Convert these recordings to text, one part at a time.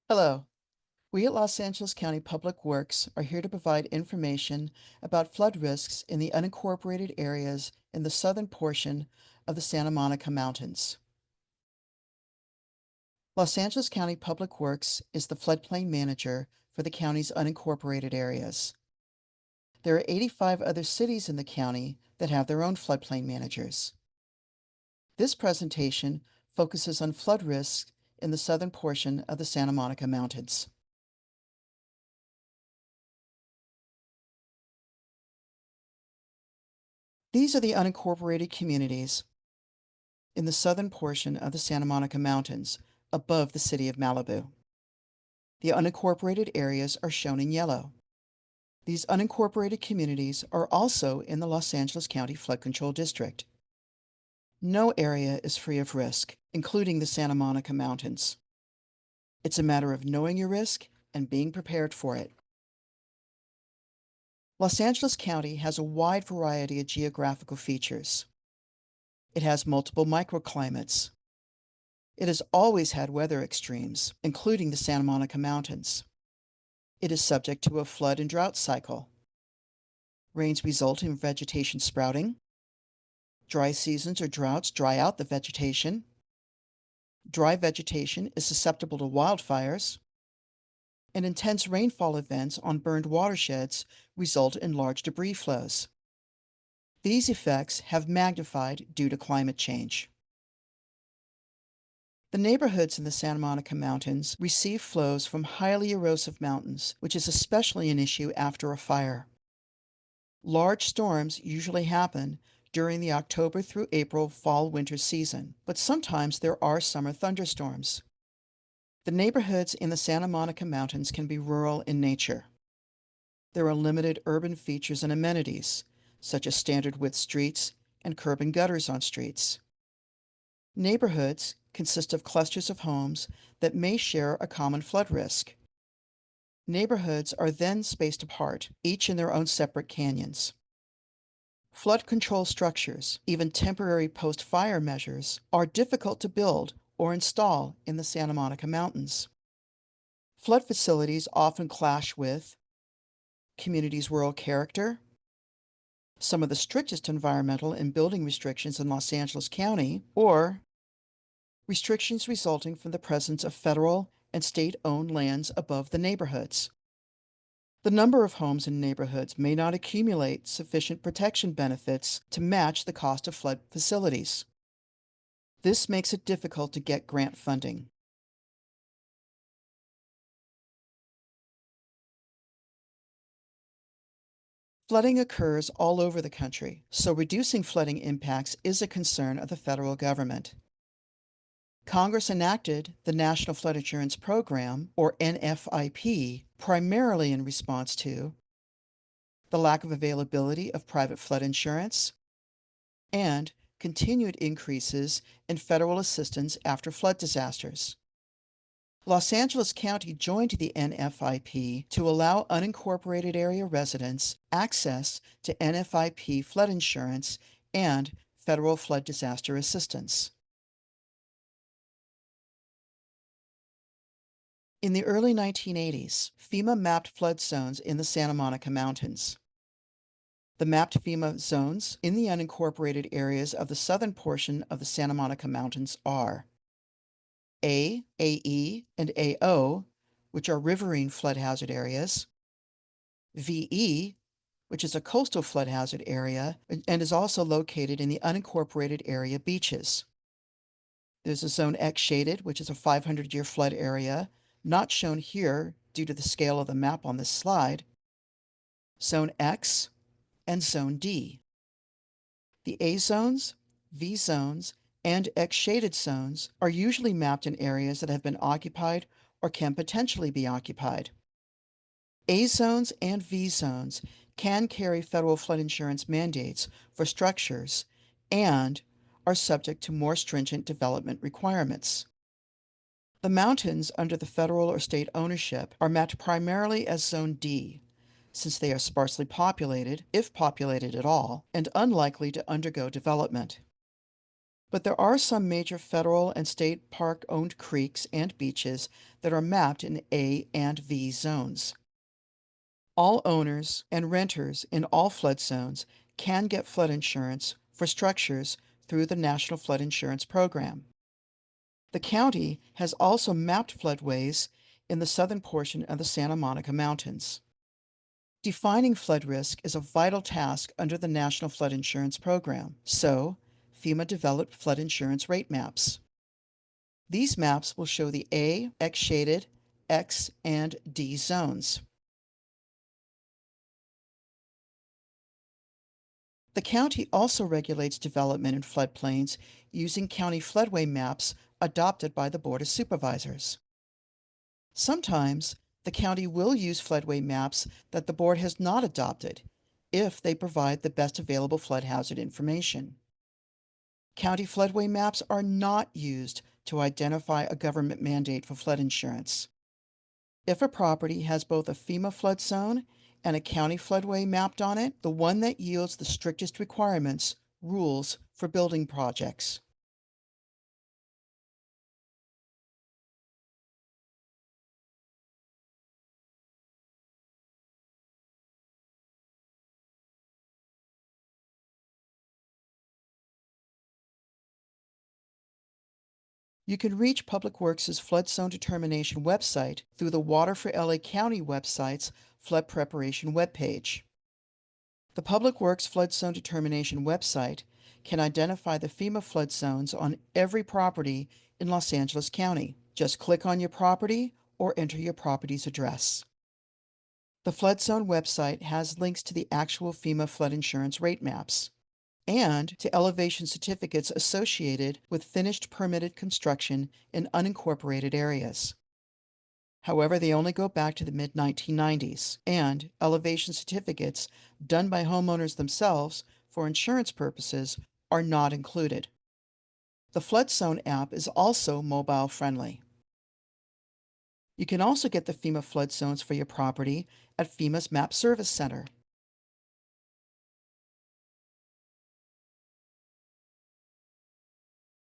Hello. We at Los Angeles County Public Works are here to provide information about flood risks in the unincorporated areas in the southern portion of the Santa Monica Mountains. Los Angeles County Public Works is the floodplain manager for the county's unincorporated areas. There are 85 other cities in the county that have their own floodplain managers. This presentation focuses on flood risks in the southern portion of the Santa Monica Mountains. These are the unincorporated communities in the southern portion of the Santa Monica Mountains, above the city of Malibu. The unincorporated areas are shown in yellow. These unincorporated communities are also in the Los Angeles County Flood Control District. No area is free of risk, including the Santa Monica Mountains. It's a matter of knowing your risk and being prepared for it. Los Angeles County has a wide variety of geographical features. It has multiple microclimates. It has always had weather extremes, including the Santa Monica Mountains. It is subject to a flood and drought cycle. Rains result in vegetation sprouting. Dry seasons or droughts dry out the vegetation. Dry vegetation is susceptible to wildfires. And intense rainfall events on burned watersheds result in large debris flows. These effects have magnified due to climate change. The neighborhoods in the Santa Monica Mountains receive flows from highly erosive mountains, which is especially an issue after a fire. Large storms usually happen during the October through April fall-winter season, but sometimes there are summer thunderstorms. The neighborhoods in the Santa Monica Mountains can be rural in nature. There are limited urban features and amenities, such as standard-width streets and curb and gutters on streets. Neighborhoods consist of clusters of homes that may share a common flood risk. Neighborhoods are then spaced apart, each in their own separate canyons. Flood control structures, even temporary post-fire measures, are difficult to build or install in the Santa Monica Mountains. Flood facilities often clash with communities' rural character, some of the strictest environmental and building restrictions in Los Angeles County, or restrictions resulting from the presence of federal and state-owned lands above the neighborhoods. The number of homes in neighborhoods may not accumulate sufficient protection benefits to match the cost of flood facilities. This makes it difficult to get grant funding. Flooding occurs all over the country, so reducing flooding impacts is a concern of the federal government. Congress enacted the National Flood Insurance Program, or NFIP, primarily in response to the lack of availability of private flood insurance and continued increases in federal assistance after flood disasters. Los Angeles County joined the NFIP to allow unincorporated area residents access to NFIP flood insurance and federal flood disaster assistance. In the early 1980s, FEMA mapped flood zones in the Santa Monica Mountains. The mapped FEMA zones in the unincorporated areas of the southern portion of the Santa Monica Mountains are A, AE, and AO, which are riverine flood hazard areas, VE, which is a coastal flood hazard area and is also located in the unincorporated area beaches. There's a Zone X shaded, which is a 500-year flood area, not shown here due to the scale of the map on this slide, Zone X, and Zone D. The A zones, V zones, and X shaded zones are usually mapped in areas that have been occupied or can potentially be occupied. A zones and V zones can carry federal flood insurance mandates for structures and are subject to more stringent development requirements. The mountains under the federal or state ownership are mapped primarily as Zone D, since they are sparsely populated, if populated at all, and unlikely to undergo development. But there are some major federal and state park-owned creeks and beaches that are mapped in A and V zones. All owners and renters in all flood zones can get flood insurance for structures through the National Flood Insurance Program. The county has also mapped floodways in the southern portion of the Santa Monica Mountains. Defining flood risk is a vital task under the National Flood Insurance Program, so FEMA developed flood insurance rate maps. These maps will show the A, X shaded, X, and D zones. The county also regulates development in floodplains using county floodway maps adopted by the Board of Supervisors. Sometimes, the county will use floodway maps that the board has not adopted if they provide the best available flood hazard information. County floodway maps are not used to identify a government mandate for flood insurance. If a property has both a FEMA flood zone and a county floodway mapped on it, the one that yields the strictest requirements rules for building projects. You can reach Public Works' flood zone determination website through the Water for LA County website's flood preparation webpage. The Public Works Flood Zone Determination website can identify the FEMA flood zones on every property in Los Angeles County. Just click on your property or enter your property's address. The flood zone website has links to the actual FEMA flood insurance rate maps and to elevation certificates associated with finished permitted construction in unincorporated areas. However, they only go back to the mid-1990s, and elevation certificates done by homeowners themselves for insurance purposes are not included. The Flood Zone app is also mobile friendly. You can also get the FEMA flood zones for your property at FEMA's Map Service Center.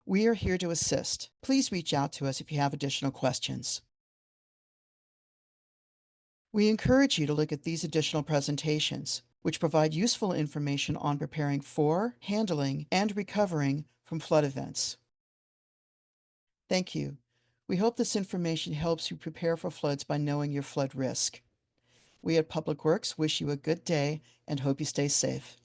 We are here to assist. Please reach out to us if you have additional questions. We encourage you to look at these additional presentations, which provide useful information on preparing for, handling, and recovering from flood events. Thank you. We hope this information helps you prepare for floods by knowing your flood risk. We at Public Works wish you a good day and hope you stay safe.